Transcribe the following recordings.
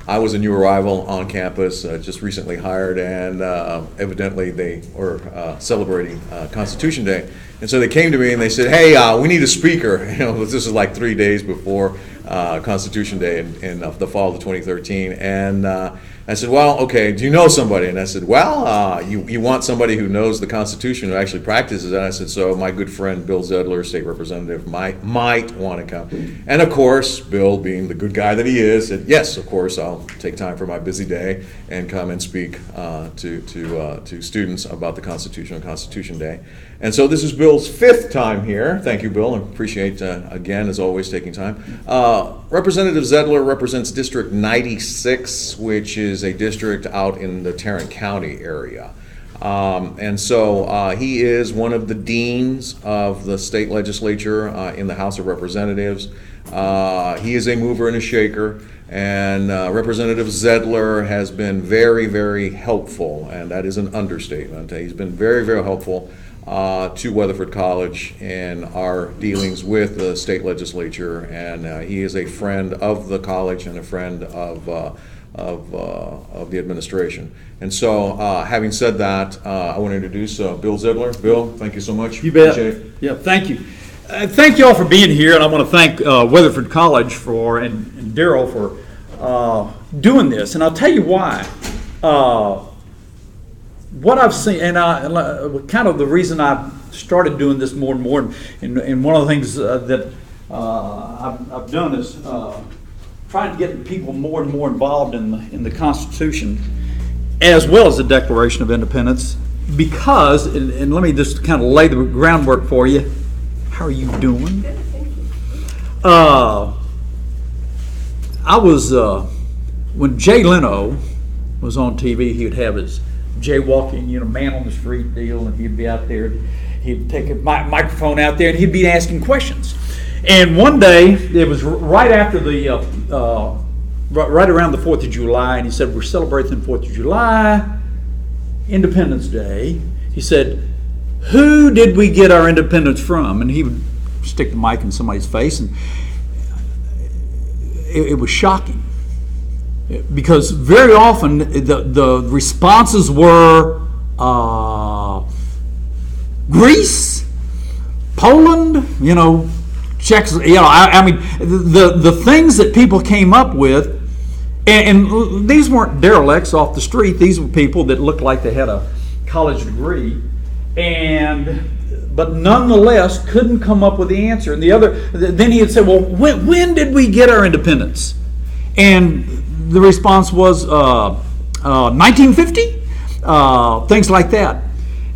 I was a new arrival on campus, just recently hired, and evidently they were celebrating Constitution Day. And so they came to me and they said, hey, we need a speaker. This is like 3 days before Constitution Day in the fall of 2013. And I said, well, okay, do you know somebody? And I said, well, you want somebody who knows the Constitution, who actually practices it? And I said, so my good friend Bill Zedler, state representative, might want to come. And of course, Bill, being the good guy that he is, said, yes, of course, I'll take time for my busy day and come and speak to students about the Constitution on Constitution Day. And so this is Bill's 5th time here. Thank you, Bill. I appreciate, again, as always, taking time. Representative Zedler represents District 96, which is a district out in the Tarrant County area. And so he is one of the deans of the state legislature in the House of Representatives. He is a mover and a shaker. And Representative Zedler has been very, very helpful, and that is an understatement. He's been very, very helpful to Weatherford College in our dealings with the state legislature, and he is a friend of the college and a friend of the administration. And so, having said that, I want to introduce Bill Zedler. Bill, thank you so much. You bet. Yeah, thank you. Thank you all for being here, and I want to thank Weatherford College and Darrell for doing this. And I'll tell you why. What I've seen, and kind of the reason I started doing this more and more, and one of the things that I've done is trying to get people more and more involved in the Constitution, as well as the Declaration of Independence, because, and let me just kind of lay the groundwork for you. How are you doing? Good, thank you. I was, when Jay Leno was on TV, he would have his jaywalking, man on the street deal, and he'd be out there, he'd take a microphone out there, and he'd be asking questions. And one day, it was right after right around the 4th of July, and he said, we're celebrating the 4th of July, Independence Day. He said, who did we get our independence from? And he would stick the mic in somebody's face, and it was shocking. Because very often the responses were Greece, Poland, Czech. I mean, the things that people came up with, and these weren't derelicts off the street. These were people that looked like they had a college degree, but nonetheless couldn't come up with the answer. And then he had said, well, when did we get our independence? And the response was 1950, things like that.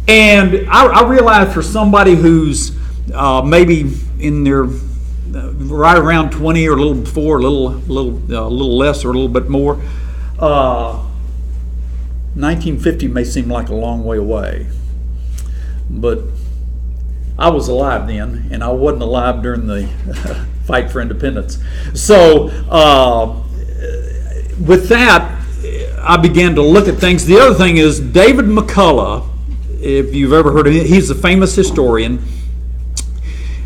And I realized for somebody who's maybe in their right around 20 or a little before, a little less or a little bit more, 1950 may seem like a long way away, but I was alive then, and I wasn't alive during the fight for independence. So with that, I began to look at things. The other thing is David McCullough, if you've ever heard of him, he's a famous historian.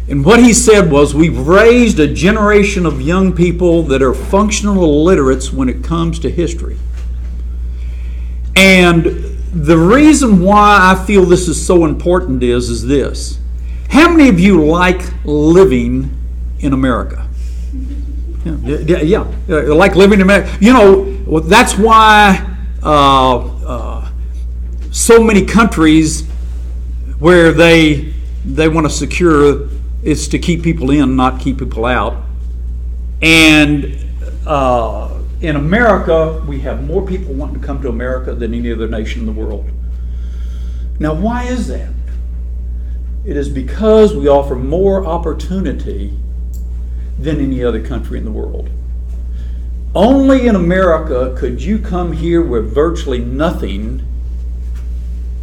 And what he said was, we've raised a generation of young people that are functional illiterates when it comes to history. And the reason why I feel this is so important is this. How many of you like living in America? Yeah, like living in America. That's why so many countries where they want to secure, it's to keep people in, not keep people out. And in America, we have more people wanting to come to America than any other nation in the world. Now, why is that? It is because we offer more opportunity than any other country in the world. Only in America could you come here with virtually nothing,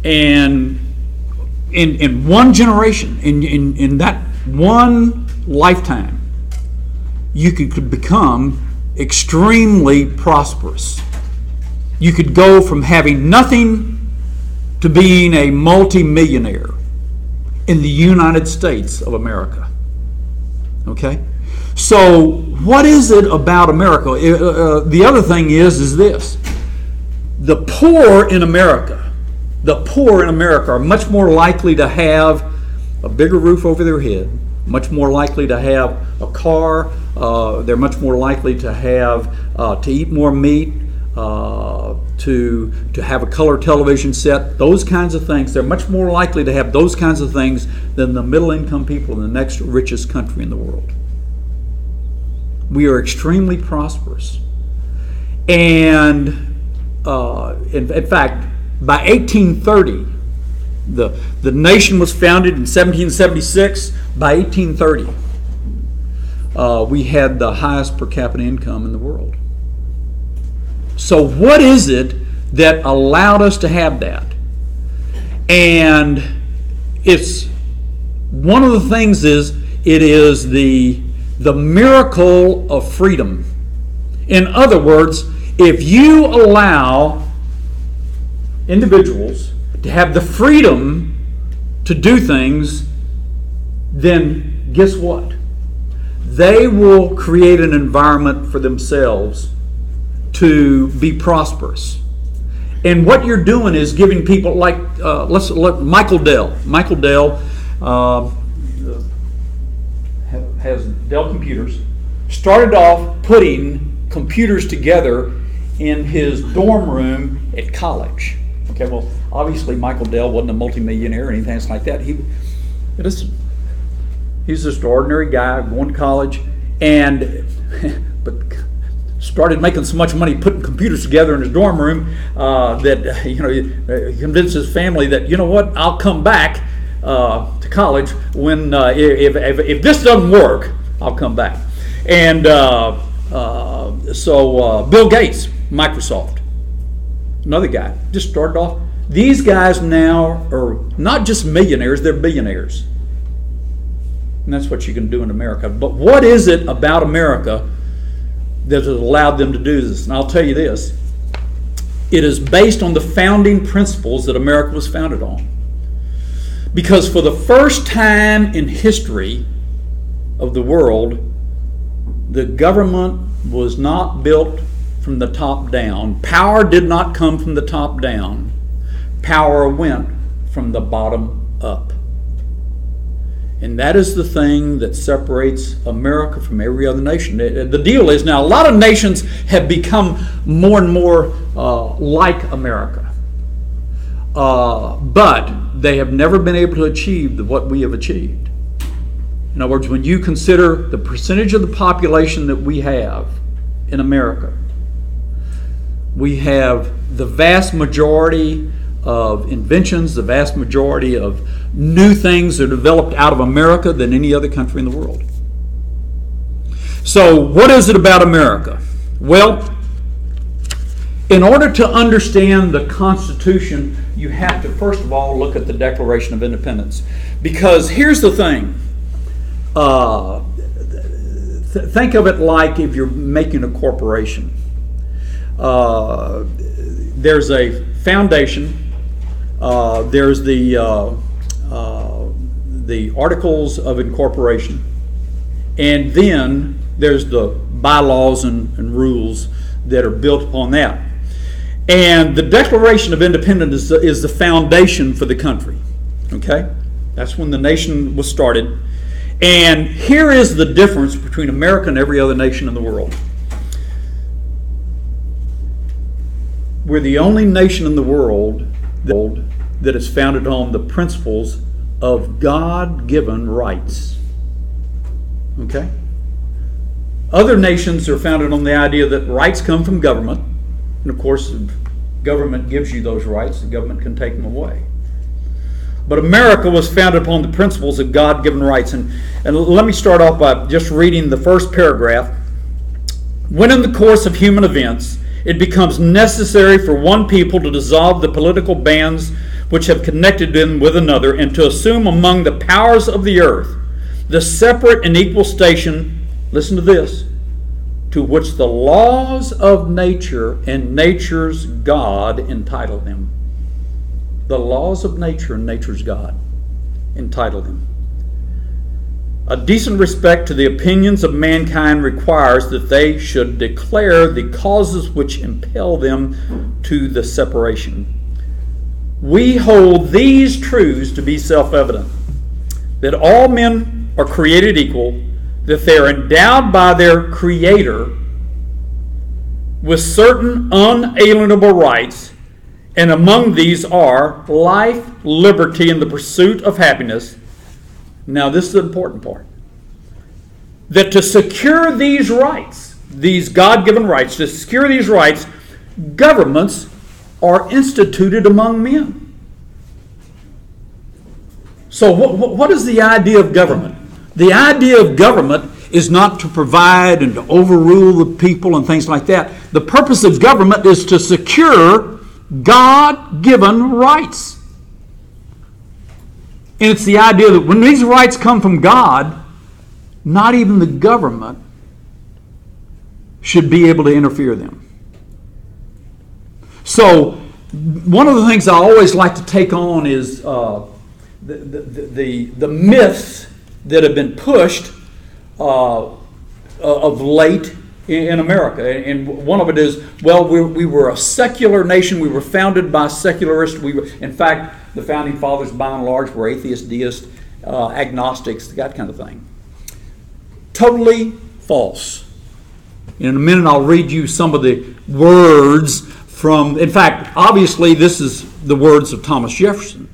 and in one generation, in that one lifetime, you could become extremely prosperous. You could go from having nothing to being a multi-millionaire in the United States of America. Okay? So what is it about America? The other thing is this. The poor in America are much more likely to have a bigger roof over their head, much more likely to have a car, they're much more likely to have to eat more meat, to have a color television set, those kinds of things. They're much more likely to have those kinds of things than the middle income people in the next richest country in the world. We are extremely prosperous. And in fact, by 1830, the nation was founded in 1776. By 1830, we had the highest per capita income in the world. So what is it that allowed us to have that? And it's one of the things is it is the miracle of freedom. In other words, if you allow individuals to have the freedom to do things, then guess what? They will create an environment for themselves to be prosperous. And what you're doing is giving people like, let's look, Michael Dell. Michael Dell has Dell Computers. Started off putting computers together in his dorm room at college. Okay, well, obviously Michael Dell wasn't a multimillionaire or anything like that. He's just an ordinary guy going to college, but started making so much money putting computers together in his dorm room that he convinced his family that, you know what, I'll come back to college when if this doesn't work, I'll come back. And so Bill Gates, Microsoft, another guy, just started off. These guys now are not just millionaires, they're billionaires. And that's what you can do in America. But what is it about America that has allowed them to do this? And I'll tell you this. It is based on the founding principles that America was founded on. Because for the first time in history of the world, the government was not built from the top down. Power did not come from the top down. Power went from the bottom up. And that is the thing that separates America from every other nation. The deal is now a lot of nations have become more and more like America. But they have never been able to achieve what we have achieved. In other words, when you consider the percentage of the population that we have in America, we have the vast majority of inventions, the vast majority of new things that are developed out of America than any other country in the world. So what is it about America? Well, in order to understand the Constitution, you have to first of all look at the Declaration of Independence. Because here's the thing. Think of it like if you're making a corporation. There's a foundation. There's the Articles of Incorporation, and then there's the bylaws and rules that are built upon that. And the Declaration of Independence is the foundation for the country. Okay? That's when the nation was started. And here is the difference between America and every other nation in the world. We're the only nation in the world that is founded on the principles of God-given rights. Okay? Other nations are founded on the idea that rights come from government. And of course, if government gives you those rights, the government can take them away. But America was founded upon the principles of God-given rights. And let me start off by just reading the first paragraph. When in the course of human events, it becomes necessary for one people to dissolve the political bands which have connected them with another, and to assume among the powers of the earth the separate and equal station, listen to this, to which the laws of nature and nature's God entitle them. The laws of nature and nature's God entitle them. A decent respect to the opinions of mankind requires that they should declare the causes which impel them to the separation. We hold these truths to be self-evident, that all men are created equal, that they are endowed by their Creator with certain unalienable rights, and among these are life, liberty, and the pursuit of happiness. Now, this is the important part. That to secure these rights, these God-given rights, to secure these rights, governments are instituted among men. So what is the idea of government? The idea of government is not to provide and to overrule the people and things like that. The purpose of government is to secure God-given rights. And it's the idea that when these rights come from God, not even the government should be able to interfere in them. So, one of the things I always like to take on is the myths that have been pushed of late in America. And one of it is, well, we were a secular nation. We were founded by secularists. In fact, the founding fathers, by and large, were atheists, deists, agnostics, that kind of thing. Totally false. In a minute, I'll read you some of the words from, in fact, obviously, this is the words of Thomas Jefferson.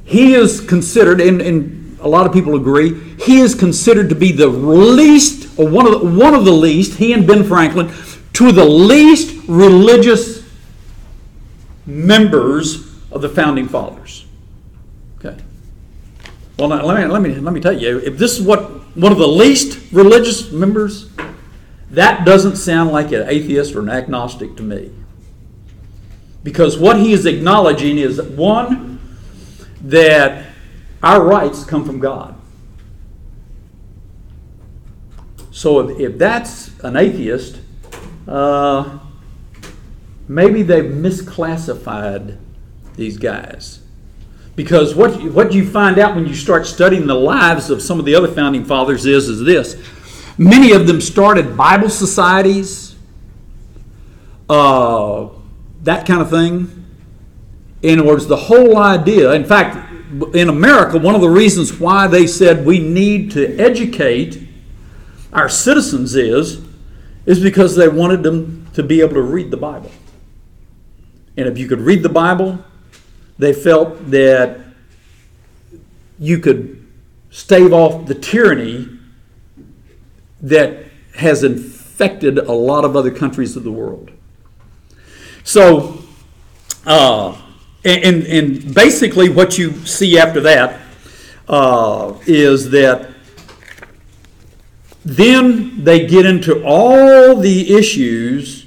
He is considered, and a lot of people agree, he is considered to be the least, or one of the least, he and Ben Franklin, two of the least religious members of the founding fathers. Okay. Well, now, let me tell you, if this is one of the least religious members, that doesn't sound like an atheist or an agnostic to me. Because what he is acknowledging is, one, that our rights come from God. So if that's an atheist, maybe they've misclassified these guys. Because what you find out when you start studying the lives of some of the other founding fathers is this. Many of them started Bible societies, that kind of thing. In other words, the whole idea, in fact, in America, one of the reasons why they said we need to educate our citizens is because they wanted them to be able to read the Bible. And if you could read the Bible, they felt that you could stave off the tyranny that has infected a lot of other countries of the world. So, and basically what you see after that is that then they get into all the issues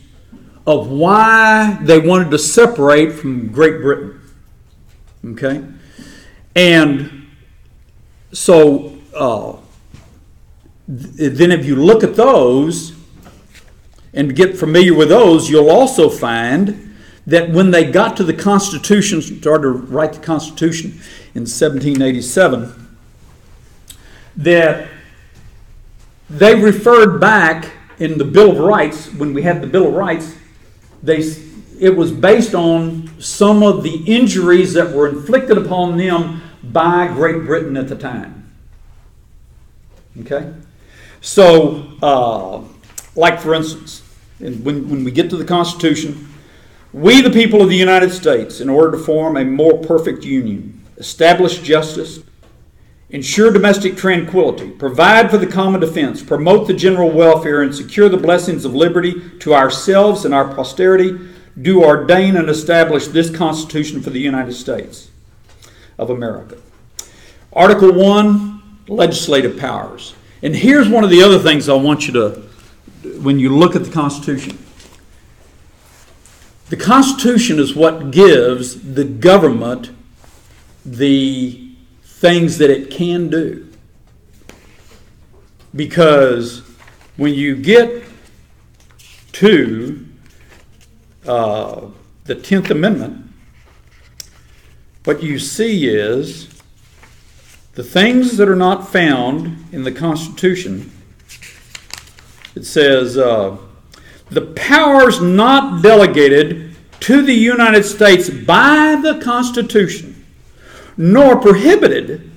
of why they wanted to separate from Great Britain. Okay? And so then if you look at those and get familiar with those, you'll also find that when they got to the Constitution, started to write the Constitution in 1787, that they referred back in the Bill of Rights, when we had the Bill of Rights, it was based on some of the injuries that were inflicted upon them by Great Britain at the time. Okay? So, like for instance, when we get to the Constitution, we the people of the United States, in order to form a more perfect union, establish justice, ensure domestic tranquility, provide for the common defense, promote the general welfare, and secure the blessings of liberty to ourselves and our posterity, do ordain and establish this Constitution for the United States of America. Article 1, legislative powers. And here's one of the other things I want you to, when you look at the Constitution. The Constitution is what gives the government the things that it can do. Because when you get to the 10th Amendment, what you see is The things that are not found in the Constitution, it says, the powers not delegated to the United States by the Constitution, nor prohibited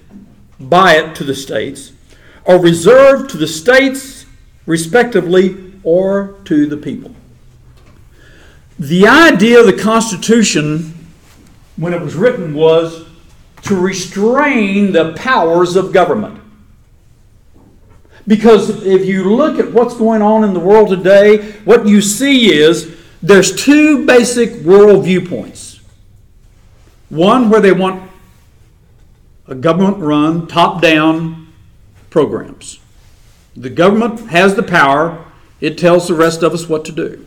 by it to the states, are reserved to the states respectively or to the people. The idea of the Constitution, when it was written, was to restrain the powers of government. Because if you look at what's going on in the world today, what you see is there's two basic world viewpoints. One where they want a government-run, top-down programs. The government has the power. It tells the rest of us what to do.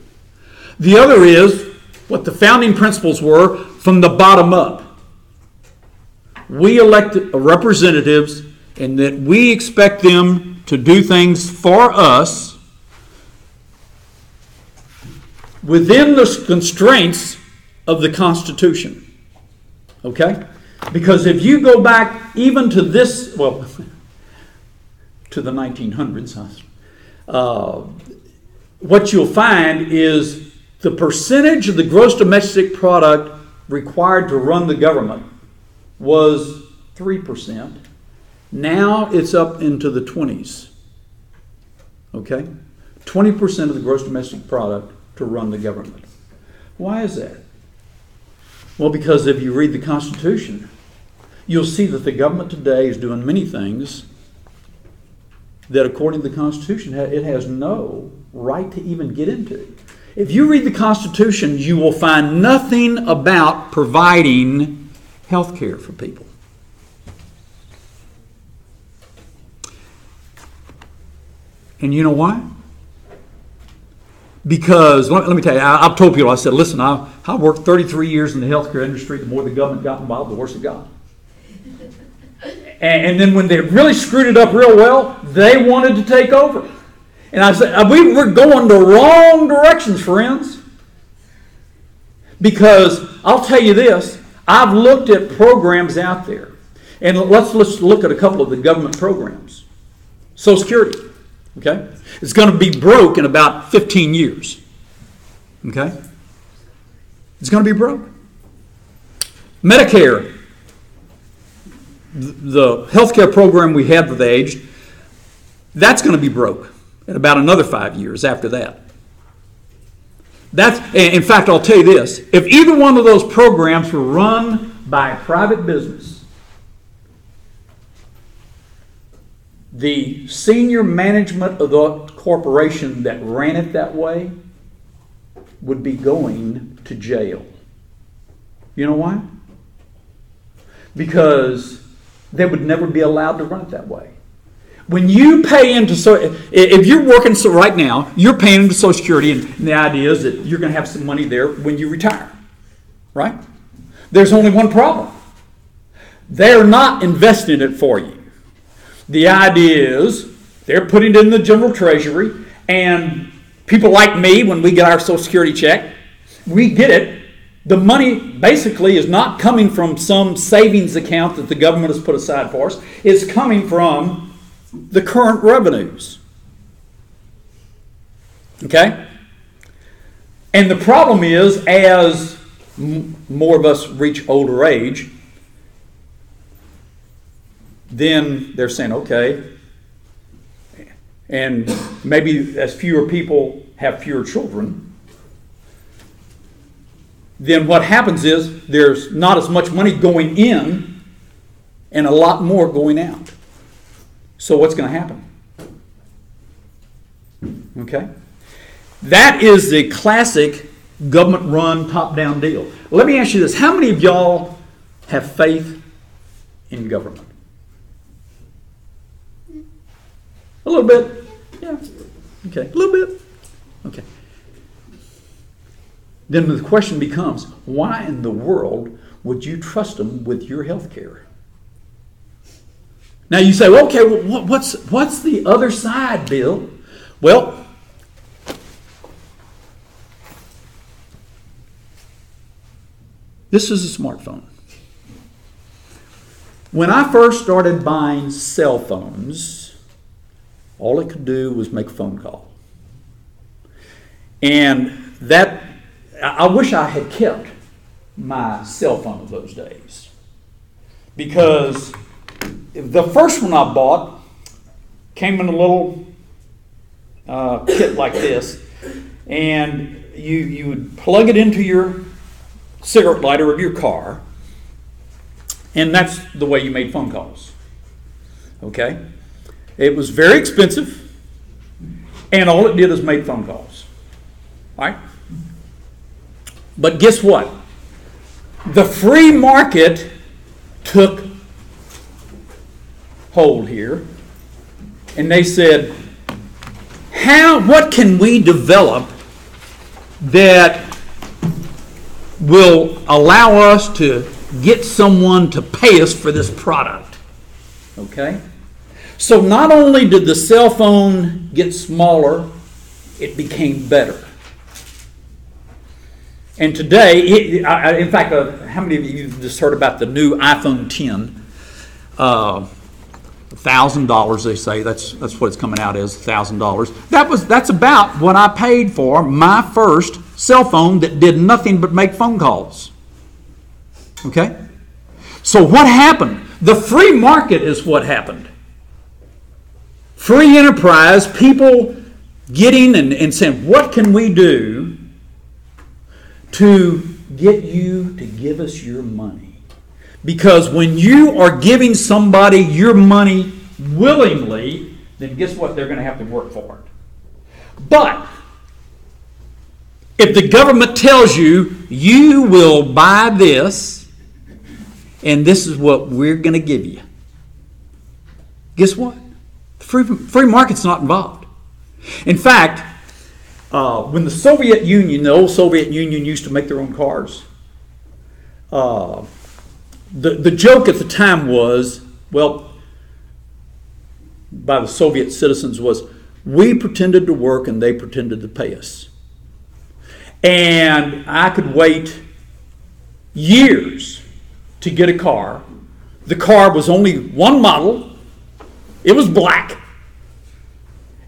The other is what the founding principles were from the bottom up. We elect representatives, and that we expect them to do things for us within the constraints of the Constitution. Okay? Because if you go back even to this, well, to the 1900s, what you'll find is the percentage of the gross domestic product required to run the government was 3%. Now it's up into the 20s. Okay? 20% of the gross domestic product to run the government. Why is that? Well, because if you read the Constitution, you'll see that the government today is doing many things that, according to the Constitution, it has no right to even get into. If you read the Constitution, you will find nothing about providing health care for people. And you know why? Because, let me tell you, I've told people, I said, listen, I worked 33 years in the healthcare industry. The more the government got involved, the worse it got. And then when they really screwed it up real well, they wanted to take over. And I said, we're going the wrong directions, friends. Because I'll tell you this, I've looked at programs out there. And let's look at a couple of the government programs. Social Security. Okay? It's going to be broke in about 15 years. Okay? It's going to be broke. Medicare, the healthcare program we had for the aged, that's going to be broke in about another 5 years after that. In fact, I'll tell you this. If either one of those programs were run by a private business, the senior management of the corporation that ran it that way would be going to jail. You know why? Because they would never be allowed to run it that way. When you pay into, if you're working right now, you're paying into Social Security, and the idea is that you're going to have some money there when you retire, right? There's only one problem. They're not investing it for you. The idea is they're putting it in the general treasury, and people like me, when we get our Social Security check, we get it. The money basically is not coming from some savings account that the government has put aside for us. It's coming from the current revenues. Okay? And the problem is, as more of us reach older age, then they're saying, okay, and maybe as fewer people have fewer children, then what happens is there's not as much money going in and a lot more going out. So what's going to happen? Okay? That is the classic government-run, top-down deal. Let me ask you this. How many of y'all have faith in government? A little bit. Yeah. Okay. A little bit. Okay. Then the question becomes, why in the world would you trust them with your health care? Now you say, well, okay, well, what's the other side, Bill? Well, this is a smartphone. When I first started buying cell phones, all it could do was make a phone call. And that, I wish I had kept my cell phone of those days. Because the first one I bought came in a little kit like this, and you would plug it into your cigarette lighter of your car, and that's the way you made phone calls. Okay? It was very expensive, and all it did is make phone calls. All right? But guess what? The free market took hold here, and they said, what can we develop that will allow us to get someone to pay us for this product? Okay? So not only did the cell phone get smaller, it became better. And today, in fact, how many of you have just heard about the new iPhone 10? $1,000, they say. That's what it's coming out as, $1,000. That's about what I paid for my first cell phone that did nothing but make phone calls. Okay? So what happened? The free market is what happened. Free enterprise, people getting and saying, what can we do to get you to give us your money? Because when you are giving somebody your money willingly, then guess what? They're going to have to work for it. But if the government tells you, you will buy this, and this is what we're going to give you, guess what? Free market's not involved. In fact, when the Soviet Union, the old Soviet Union, used to make their own cars, the joke at the time was, well, by the Soviet citizens was, we pretended to work and they pretended to pay us. And I could wait years to get a car. The car was only one model. It was black.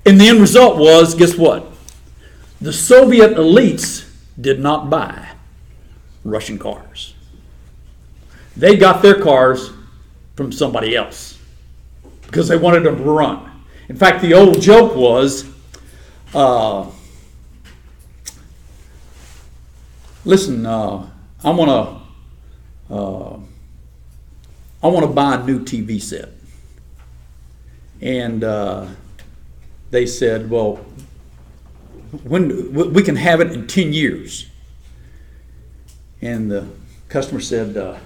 And the end result was, guess what? The Soviet elites did not buy Russian cars. They got their cars from somebody else because they wanted them to run. In fact, the old joke was, listen, I want to buy a new TV set. And they said, well, when we can have it in 10 years. And the customer said,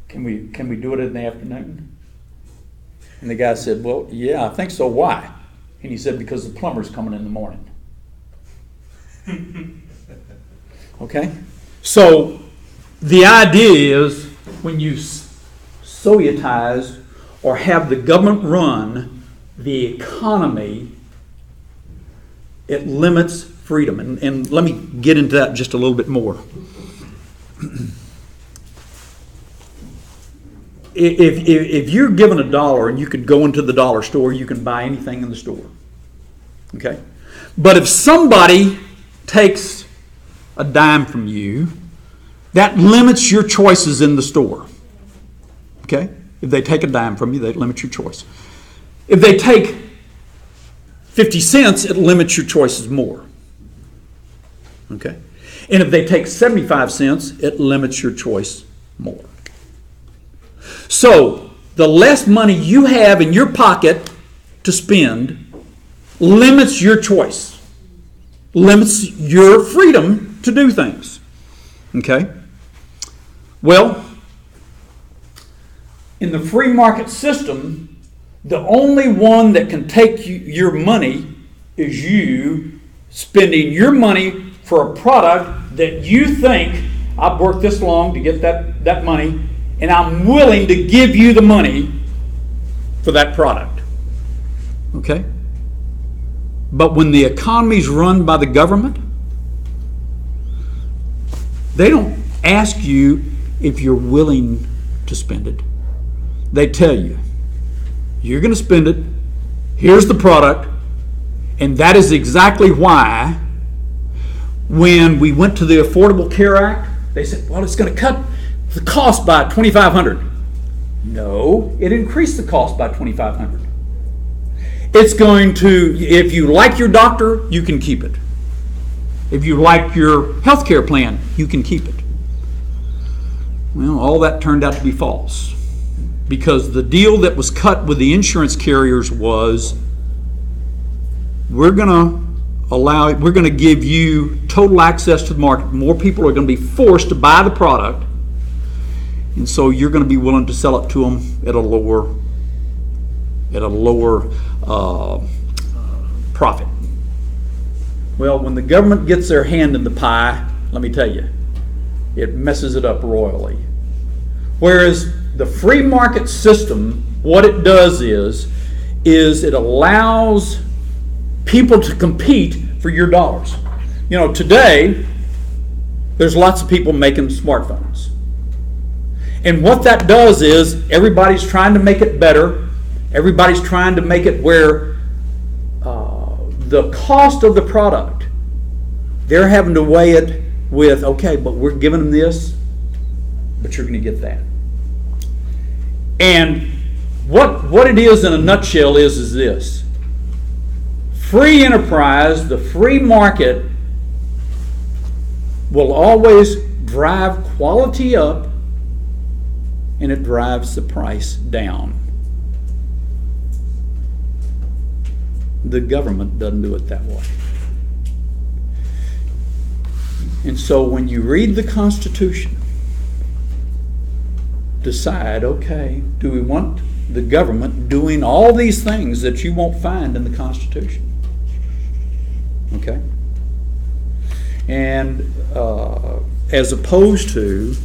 can we do it in the afternoon? And the guy said, well, yeah, I think so. Why? And he said, because the plumber's coming in the morning. Okay? So the idea is when you Sovietize or have the government run the economy, it limits freedom. And let me get into that just a little bit more. If you're given $1 and you could go into the dollar store, you can buy anything in the store. Okay? But if somebody takes a dime from you, that limits your choices in the store. Okay? If they take a dime from you, they limit your choice. If they take 50 cents, it limits your choices more. Okay? And if they take 75 cents, it limits your choice more. So, the less money you have in your pocket to spend limits your choice, limits your freedom to do things. Okay? Well, in the free market system, the only one that can take your money is you spending your money for a product that you think, I've worked this long to get that money, and I'm willing to give you the money for that product. Okay? But when the economy is run by the government, they don't ask you if you're willing to spend it. They tell you, you're going to spend it, here's the product, and that is exactly why when we went to the Affordable Care Act, they said, well, it's going to cut the cost by $2,500. No, it increased the cost by $2,500. It's going to, if you like your doctor, you can keep it. If you like your health care plan, you can keep it. Well, all that turned out to be false, because the deal that was cut with the insurance carriers was, we're going to give you total access to the market. More people are going to be forced to buy the product, and so you're going to be willing to sell it to them at a lower profit. Well, when the government gets their hand in the pie, let me tell you, it messes it up royally. Whereas the free market system, what it does is it allows people to compete for your dollars. You know, today, there's lots of people making smartphones. And what that does is everybody's trying to make it better. Everybody's trying to make it where the cost of the product, they're having to weigh it with, okay, but we're giving them this, but you're going to get that. And what it is in a nutshell is this. Free enterprise, the free market, will always drive quality up, and it drives the price down. The government doesn't do it that way. And so when you read the Constitution, decide, okay, do we want the government doing all these things that you won't find in the Constitution? Okay? And as opposed to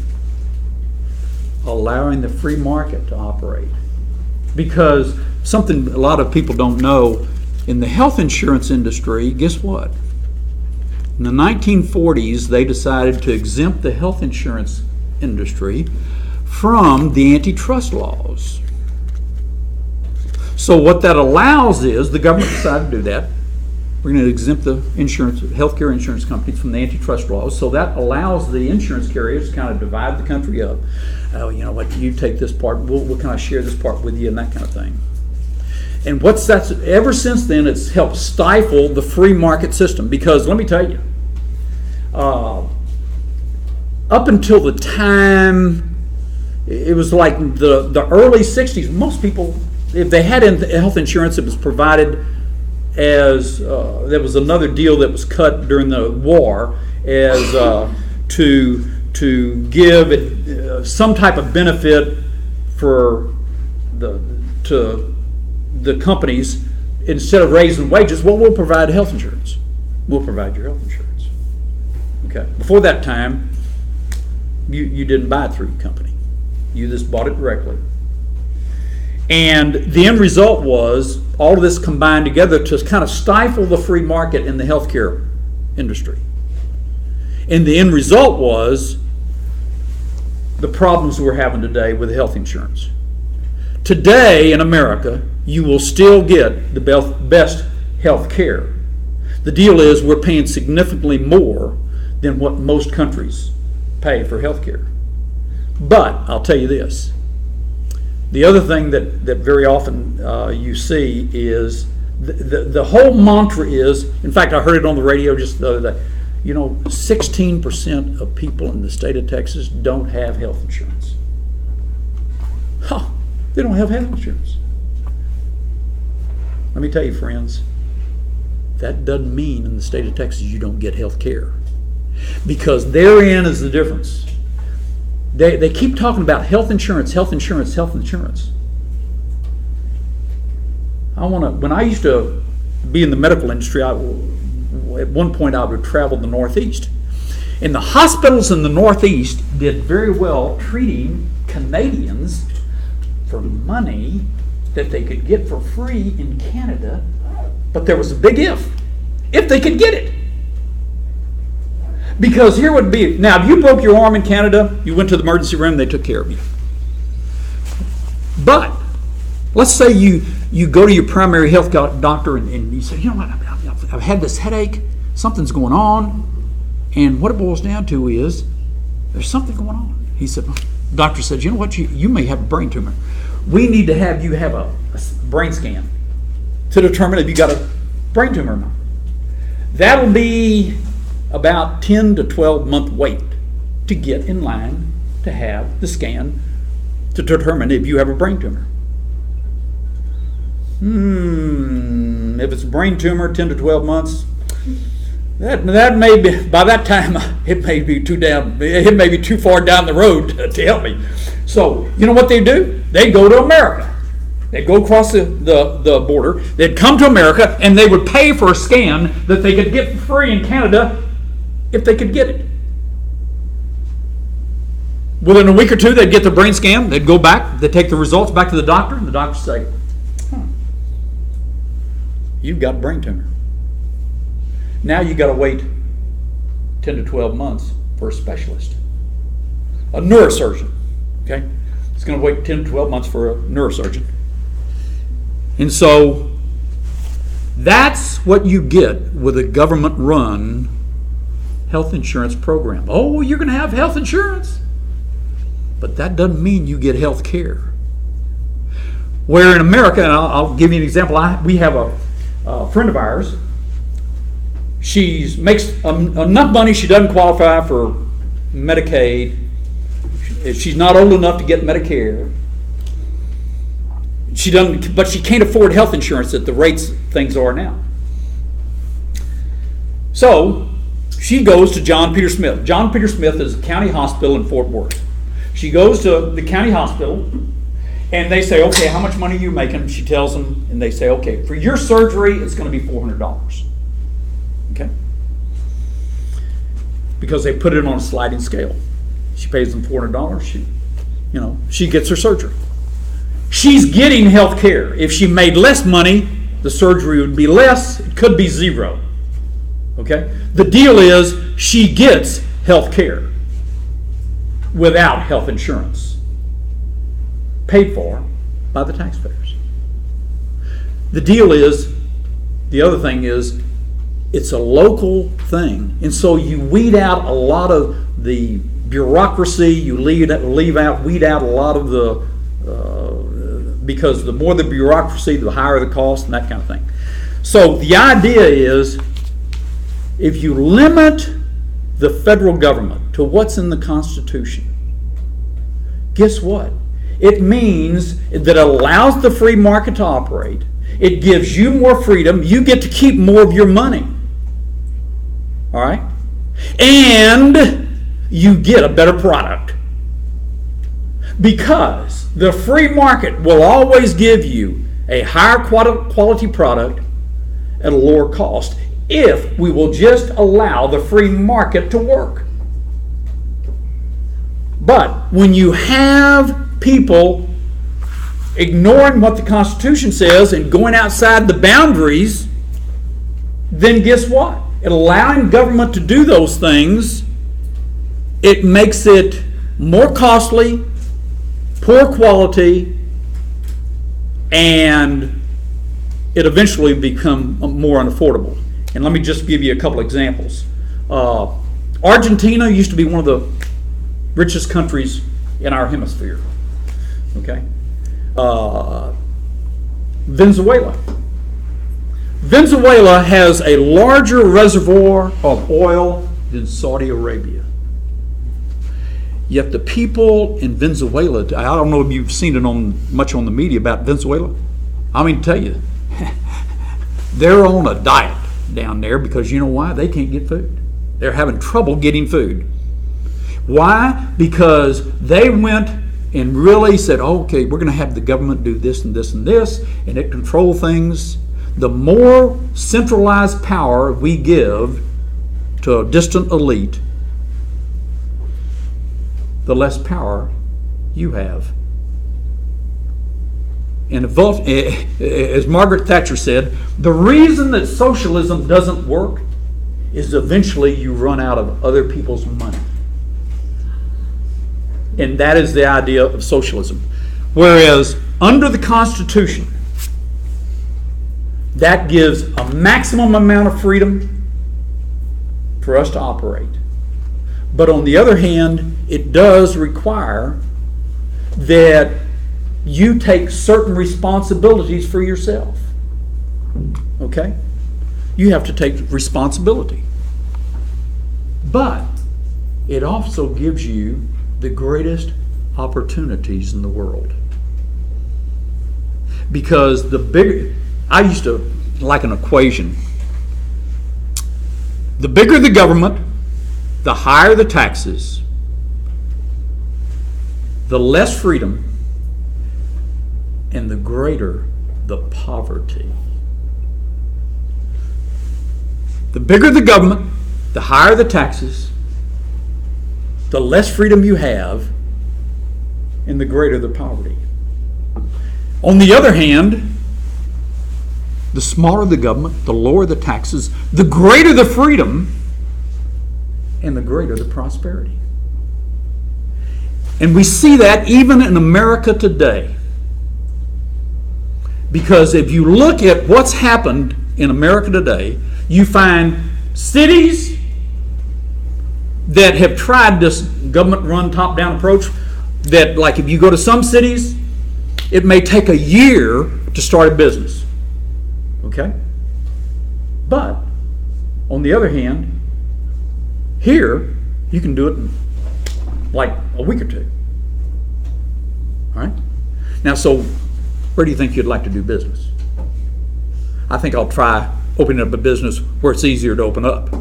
allowing the free market to operate. Because something a lot of people don't know, in the health insurance industry, guess what? In the 1940s, they decided to exempt the health insurance industry from the antitrust laws. So what that allows is, the government decided to do that. We're going to exempt the healthcare insurance companies from the antitrust laws. So that allows the insurance carriers to kind of divide the country up. Oh, you know what? You take this part. We'll kind of share this part with you, and that kind of thing. And ever since then, it's helped stifle the free market system. Because let me tell you, up until the time, it was like the early 60s, most people, if they had health insurance, it was provided as, there was another deal that was cut during the war as to give it, some type of benefit to the companies. Instead of raising wages, well, we'll provide health insurance. We'll provide your health insurance. Okay. Before that time, you didn't buy it through the company. You just bought it directly. And the end result was all of this combined together to kind of stifle the free market in the healthcare industry. And the end result was the problems we're having today with health insurance. Today in America, you will still get the best health care. The deal is we're paying significantly more than what most countries pay for health care. But I'll tell you this. The other thing that very often you see is the whole mantra is, in fact, I heard it on the radio just the other day, 16% of people in the state of Texas don't have health insurance. Huh, they don't have health insurance. Let me tell you, friends, that doesn't mean in the state of Texas you don't get health care. Because therein is the difference. They keep talking about health insurance, health insurance, health insurance. When I used to be in the medical industry, at one point I would travel the Northeast. And the hospitals in the Northeast did very well treating Canadians for money that they could get for free in Canada. But there was a big if they could get it. Because here would be, now if you broke your arm in Canada, you went to the emergency room, they took care of you. But let's say you go to your primary health doctor and you say, you know what, I've had this headache, something's going on, and what it boils down to is there's something going on. He said, the doctor said, you know what, you may have a brain tumor. We need to have you have a brain scan to determine if you got a brain tumor or not. That'll be about 10 to 12 month wait to get in line to have the scan to determine if you have a brain tumor. If it's a brain tumor, 10 to 12 months, that may be, by that time, it may be too far down the road to help me. So, you know what they do? They go to America. They'd go across the border, they'd come to America, and they would pay for a scan that they could get for free in Canada if they could get it. Within a week or two, they'd get the brain scan, they'd go back, they'd take the results back to the doctor, and the doctor would say, you've got a brain tumor. Now you've got to wait 10 to 12 months for a specialist, a neurosurgeon. Okay? It's going to wait 10 to 12 months for a neurosurgeon. And so that's what you get with a government-run health insurance program. Oh, you're going to have health insurance. But that doesn't mean you get health care. Where in America, and I'll give you an example, we have a friend of ours. She makes enough money, she doesn't qualify for Medicaid. She's not old enough to get Medicare. But she can't afford health insurance at the rates things are now. So she goes to John Peter Smith. John Peter Smith is a county hospital in Fort Worth. She goes to the county hospital, and they say, okay, how much money are you making? She tells them, and they say, okay, for your surgery, it's going to be $400. Okay? Because they put it on a sliding scale. She pays them $400. She gets her surgery. She's getting health care. If she made less money, the surgery would be less. It could be zero. Okay? The deal is she gets health care without health insurance, paid for by the taxpayers. The deal is, the other thing is, it's a local thing, and so you weed out a lot of the bureaucracy. You weed out a lot of the because the more the bureaucracy, the higher the cost, and that kind of thing. So the idea is, if you limit the federal government to what's in the Constitution, guess what? It means that it allows the free market to operate. It gives you more freedom. You get to keep more of your money. All right? And you get a better product. Because the free market will always give you a higher quality product at a lower cost if we will just allow the free market to work. But when you have people ignoring what the Constitution says and going outside the boundaries, then guess what? In allowing government to do those things, it makes it more costly, poor quality, and it eventually become more unaffordable. And let me just give you a couple examples. Argentina used to be one of the richest countries in our hemisphere. Okay? Venezuela. Venezuela has a larger reservoir of oil than Saudi Arabia. Yet the people in Venezuela, I don't know if you've seen it much on the media about Venezuela. I mean, to tell you, they're on a diet down there because you know why? They can't get food. They're having trouble getting food. Why? Because they went and really said, okay, we're going to have the government do this and this and this, and it control things. The more centralized power we give to a distant elite, the less power you have. And as Margaret Thatcher said, the reason that socialism doesn't work is eventually you run out of other people's money. And that is the idea of socialism. Whereas under the Constitution, that gives a maximum amount of freedom for us to operate. But on the other hand, it does require that you take certain responsibilities for yourself. Okay? You have to take responsibility. But it also gives you the greatest opportunities in the world. Because the bigger, I used to like an equation. The bigger the government, the higher the taxes, the less freedom, and the greater the poverty. The bigger the government, the higher the taxes, the less freedom you have, and the greater the poverty. On the other hand, the smaller the government, the lower the taxes, the greater the freedom, and the greater the prosperity. And we see that even in America today. Because if you look at what's happened in America today, you find cities that have tried this government-run top-down approach that, like, if you go to some cities, it may take a year to start a business. Okay? But, on the other hand, here, you can do it in like a week or two. All right? Now, so, where do you think you'd like to do business? I think I'll try opening up a business where it's easier to open up.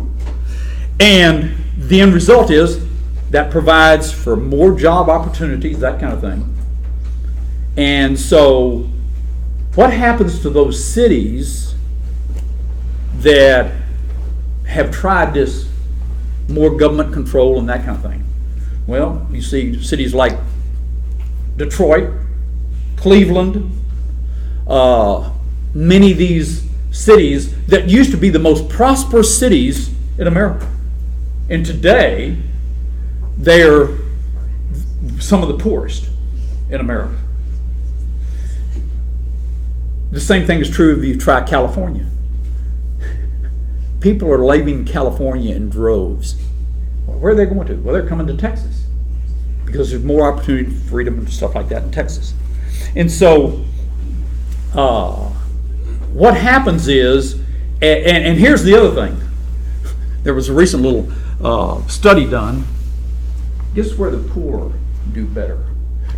And the end result is that provides for more job opportunities, that kind of thing. And so what happens to those cities that have tried this more government control and that kind of thing? Well, you see cities like Detroit, Cleveland, many of these cities that used to be the most prosperous cities in America. And today, they're some of the poorest in America. The same thing is true if you try California. People are leaving California in droves. Well, where are they going to? Well, they're coming to Texas because there's more opportunity for freedom and stuff like that in Texas. And so, what happens is, and here's the other thing. There was a recent little study done. Guess where the poor do better?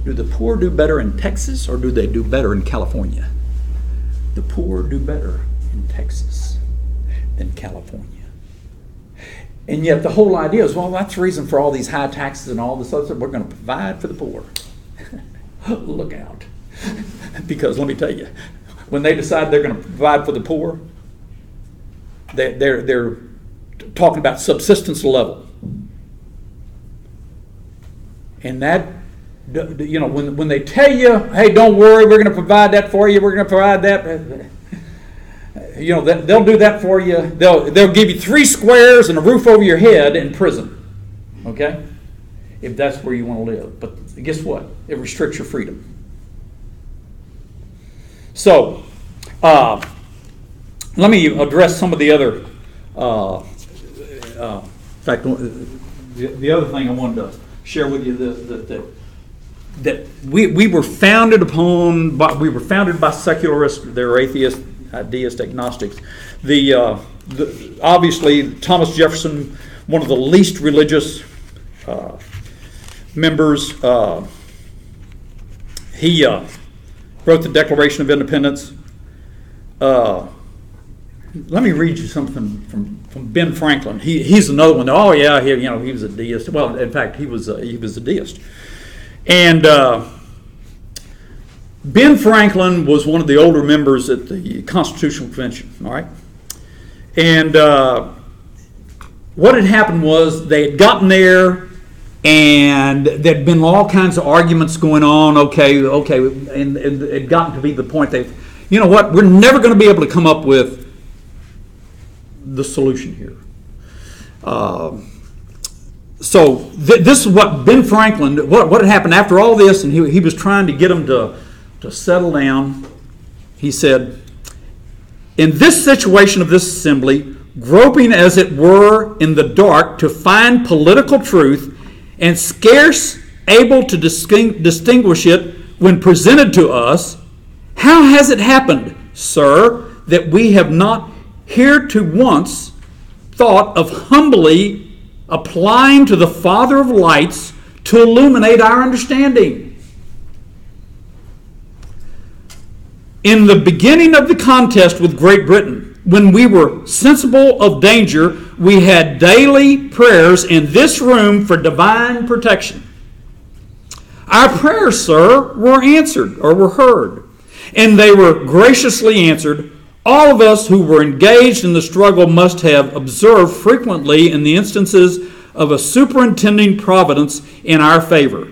Do the poor do better in Texas or do they do better in California? The poor do better in Texas than California. And yet the whole idea is, well, that's the reason for all these high taxes and all this other stuff. We're going to provide for the poor. Look out. Because let me tell you, when they decide they're going to provide for the poor, they're talking about subsistence level. And that, you know, when they tell you, hey, don't worry, we're going to provide that for you, we're going to provide that, you know, they'll do that for you. They'll give you 3 squares and a roof over your head in prison, okay, if that's where you want to live. But guess what? It restricts your freedom. So, let me address some of the other, in fact, the other thing I wanted to share with you that we were founded upon, we were founded by secularists. They're atheists, deist, agnostics. Obviously, Thomas Jefferson, one of the least religious members, he wrote the Declaration of Independence. Let me read you something from Ben Franklin. He's another one. Oh yeah, he was a deist. Well, in fact, he was a deist. And Ben Franklin was one of the older members at the Constitutional Convention. All right, and what had happened was they had gotten there, and there'd been all kinds of arguments going on. Okay, and it had gotten to be the point that, you know what, we're never going to be able to come up with the solution here. So this is what Ben Franklin, what had happened after all this, and he was trying to get them to settle down. He said, in this situation of this assembly, groping as it were in the dark to find political truth and scarce able to distinguish it when presented to us, how has it happened, sir, that we have not heretofore thought of humbly applying to the Father of lights to illuminate our understanding? In the beginning of the contest with Great Britain, when we were sensible of danger, we had daily prayers in this room for divine protection. Our prayers, sir, were answered or were heard, and they were graciously answered. All of us who were engaged in the struggle must have observed frequently in the instances of a superintending providence in our favor.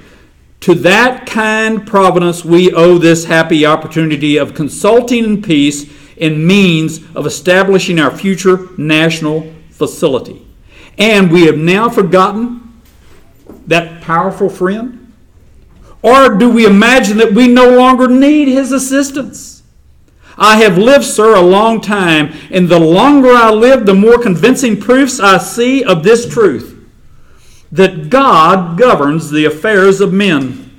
To that kind providence we owe this happy opportunity of consulting in peace and means of establishing our future national facility. And we have now forgotten that powerful friend? Or do we imagine that we no longer need his assistance? I have lived, sir, a long time, and the longer I live, the more convincing proofs I see of this truth, that God governs the affairs of men.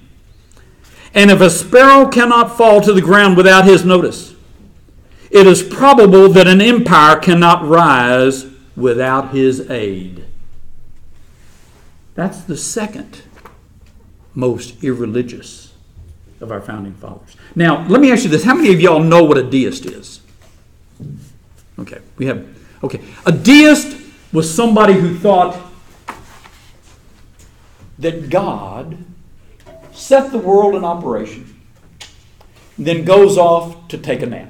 And if a sparrow cannot fall to the ground without his notice, it is probable that an empire cannot rise without his aid. That's the second most irreligious of our founding fathers. Now, let me ask you this. How many of y'all know what a deist is? Okay, a deist was somebody who thought that God set the world in operation, then goes off to take a nap.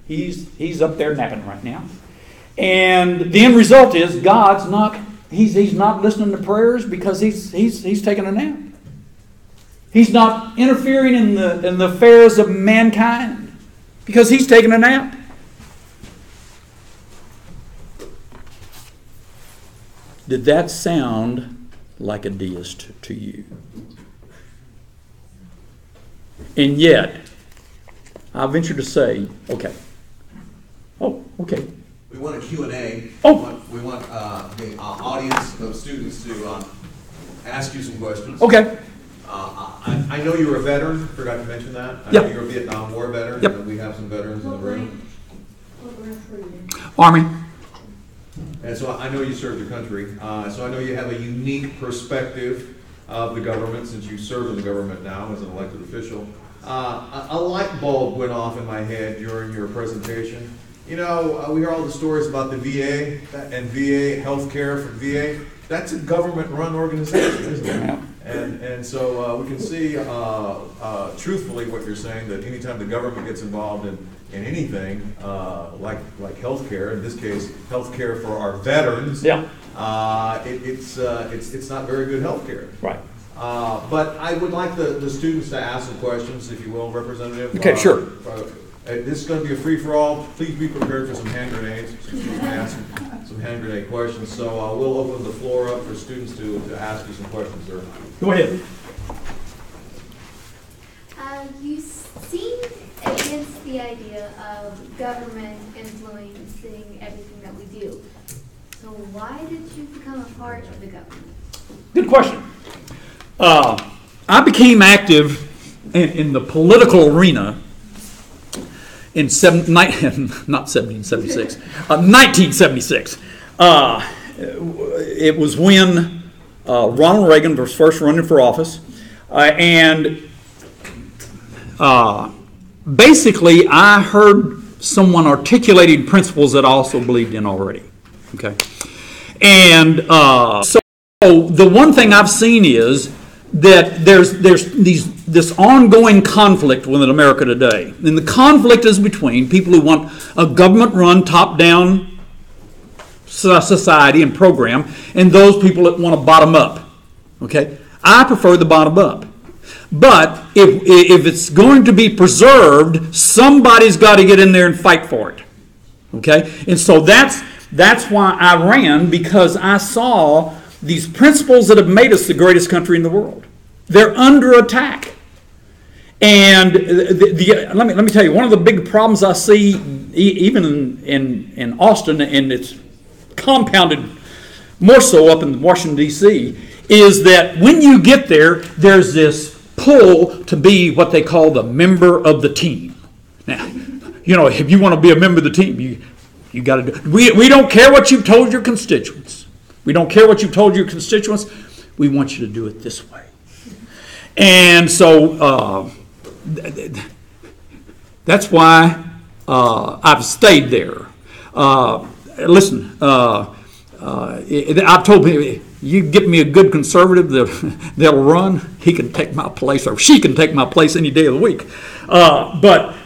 He's up there napping right now. And the end result is God's not, he's not listening to prayers because he's taking a nap. He's not interfering in the affairs of mankind because he's taking a nap. Did that sound like a deist to you? And yet, I venture to say, okay. Oh, okay. We want a Q&A. Oh. We want the audience of students to ask you some questions. Okay. I know you're a veteran. Forgot to mention that. I Yep. know you're a Vietnam War veteran. Yep. And we have some veterans in the room. Army. And so I know you served your country. So I know you have a unique perspective of the government since you serve in the government now as an elected official. A light bulb went off in my head during your presentation. You know, we hear all the stories about the VA and VA healthcare for VA. That's a government-run organization, isn't it? Yeah. And so we can see truthfully what you're saying, that anytime the government gets involved in anything like healthcare, in this case, healthcare for our veterans, Yeah. it's not very good healthcare. Right. But I would like the students to ask some questions, if you will, Representative. Okay, sure. This is going to be a free-for-all. Please be prepared for some hand grenades. You can ask some hand grenade questions. So we'll open the floor up for students to ask you some questions, sir. Go ahead. You seem against the idea of government influencing everything that we do. So why did you become a part of the government? Good question. I became active in the political arena in 1976. 1976. It was when Ronald Reagan was first running for office, and basically I heard someone articulating principles that I also believed in already. Okay, and so the one thing I've seen is that there's this ongoing conflict within America today. And the conflict is between people who want a government-run, top-down society and program and those people that want to bottom up. Okay? I prefer the bottom up. But if it's going to be preserved, somebody's got to get in there and fight for it. Okay? And so that's why I ran, because I saw these principles that have made us the greatest country in the world. They're under attack. And let me tell you, one of the big problems I see, even in Austin, and it's compounded more so up in Washington, D.C., is that when you get there, there's this pull to be what they call the member of the team. Now, if you want to be a member of the team, you got to do it. We don't care what you've told your constituents. We don't care what you've told your constituents. We want you to do it this way. And so that's why I've stayed there. Listen, I've told people, you get me a good conservative that'll run, he can take my place, or she can take my place any day of the week. But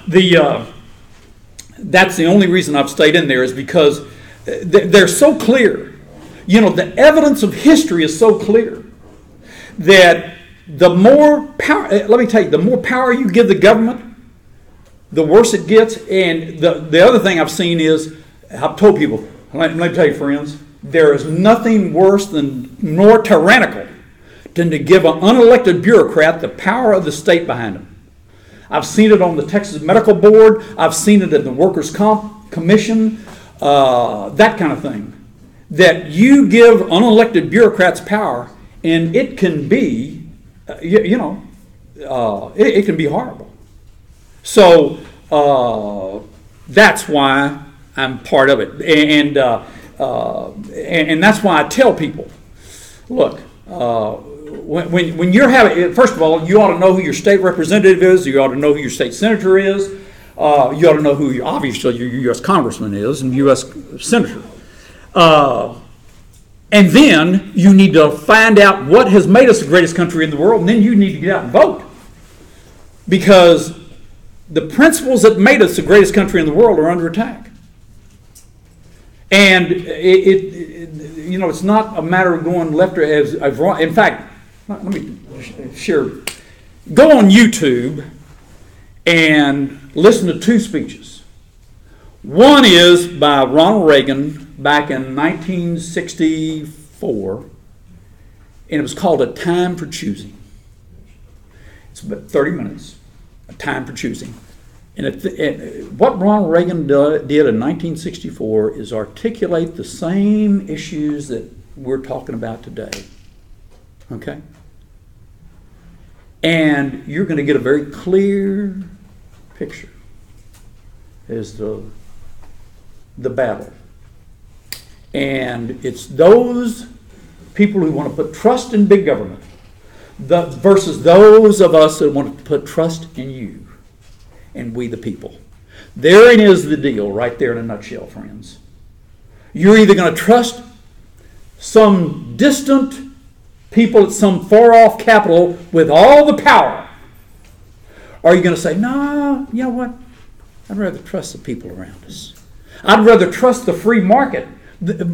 that's the only reason I've stayed in there, is because they're so clear. The evidence of history is so clear that the more power, let me tell you, the more power you give the government, the worse it gets. And the other thing I've seen is, I've told people, let me tell you, friends, there is nothing worse than, nor tyrannical, than to give an unelected bureaucrat the power of the state behind him. I've seen it on the Texas Medical Board. I've seen it at the Workers' Comp Commission, that kind of thing. That you give unelected bureaucrats power, and it can be, it can be horrible. So that's why I'm part of it, and that's why I tell people, look, when you're having, first of all, you ought to know who your state representative is. You ought to know who your state senator is. You ought to know who, obviously, your U.S. congressman is and U.S. senator. And then you need to find out what has made us the greatest country in the world, and then you need to get out and vote. Because the principles that made us the greatest country in the world are under attack. And it's not a matter of going left or right. In fact, let me share. Go on YouTube and listen to two speeches. One is by Ronald Reagan back in 1964, and it was called A Time for Choosing. It's about 30 minutes, A Time for Choosing. And what Ronald Reagan did in 1964 is articulate the same issues that we're talking about today. Okay? And you're going to get a very clear picture as the battle. And it's those people who want to put trust in big government versus those of us that want to put trust in you and we the people. Therein is the deal right there in a nutshell, friends. You're either going to trust some distant people at some far-off capital with all the power, or you're going to say, no, you know what? I'd rather trust the people around us. I'd rather trust the free market,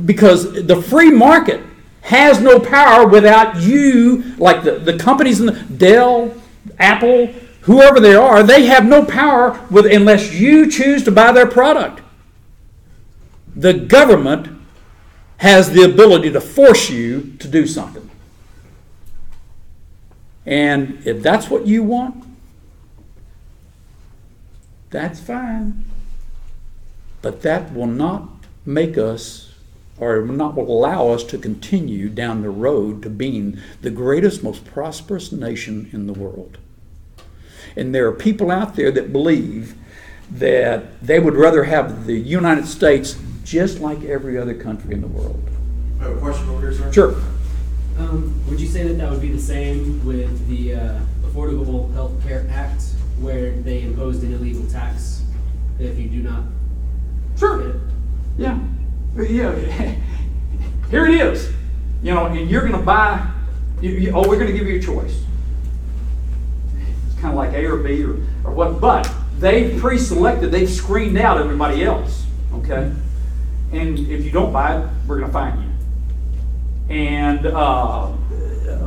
because the free market has no power without you, like the companies in the Dell, Apple, whoever they are, they have no power unless you choose to buy their product. The government has the ability to force you to do something. And if that's what you want, that's fine. But that will not make us, or not will allow us to continue down the road to being the greatest, most prosperous nation in the world. And there are people out there that believe that they would rather have the United States just like every other country in the world. I have a question over here, sir. Sure. Would you say that would be the same with the Affordable Health Care Act, where they imposed an illegal tax if you do not Sure. get it? Yeah. Here it is. And you're going to buy, we're going to give you a choice. It's kind of like A or B or what, but they've pre-selected, they've screened out everybody else, okay? And if you don't buy it, we're going to fine you. And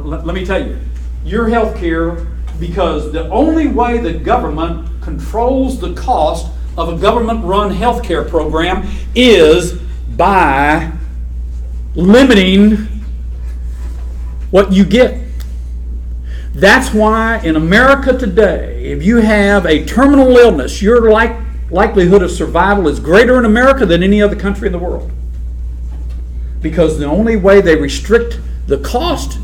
let me tell you, your health care, because the only way the government controls the cost of a government-run health care program is by limiting what you get. That's why in America today, if you have a terminal illness, your likelihood of survival is greater in America than any other country in the world. Because the only way they restrict the cost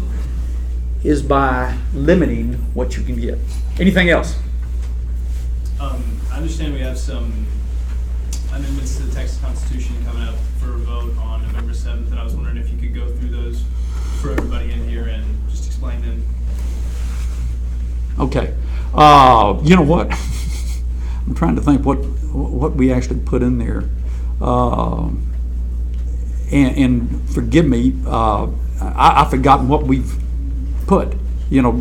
is by limiting what you can get. Anything else? I understand we have some amendments to the Texas Constitution coming up for a vote on November 7th, and I was wondering if you could go through those for everybody in here and just explain them. Okay. You know what? I'm trying to think what we actually put in there. And forgive me, I've forgotten what we've put. You know,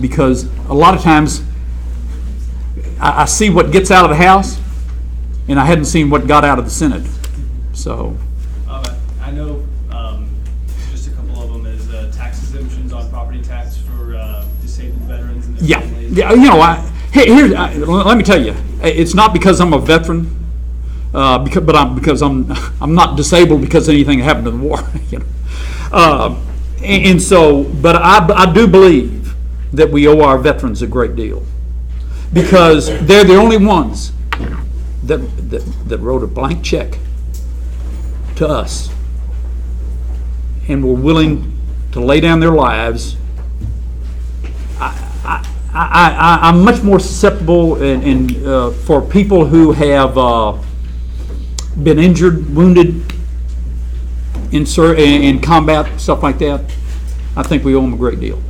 because a lot of times I see what gets out of the House, and I hadn't seen what got out of the Senate. So I know just a couple of them is tax exemptions on property tax for disabled veterans and their families. Yeah. You know, let me tell you, it's not because I'm a veteran, because I'm not disabled because anything happened in the war. You know, and so, but I do believe that we owe our veterans a great deal, because they're the only ones that wrote a blank check to us and were willing to lay down their lives. I'm much more susceptible and for people who have been injured, wounded in combat, stuff like that. I think we owe them a great deal.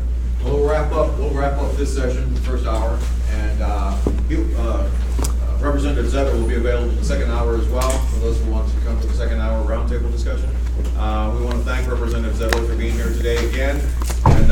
We'll wrap up this session, the first hour, and Representative Zedler will be available in the second hour as well, for those who want to come to the second hour roundtable discussion. We want to thank Representative Zedler for being here today again, and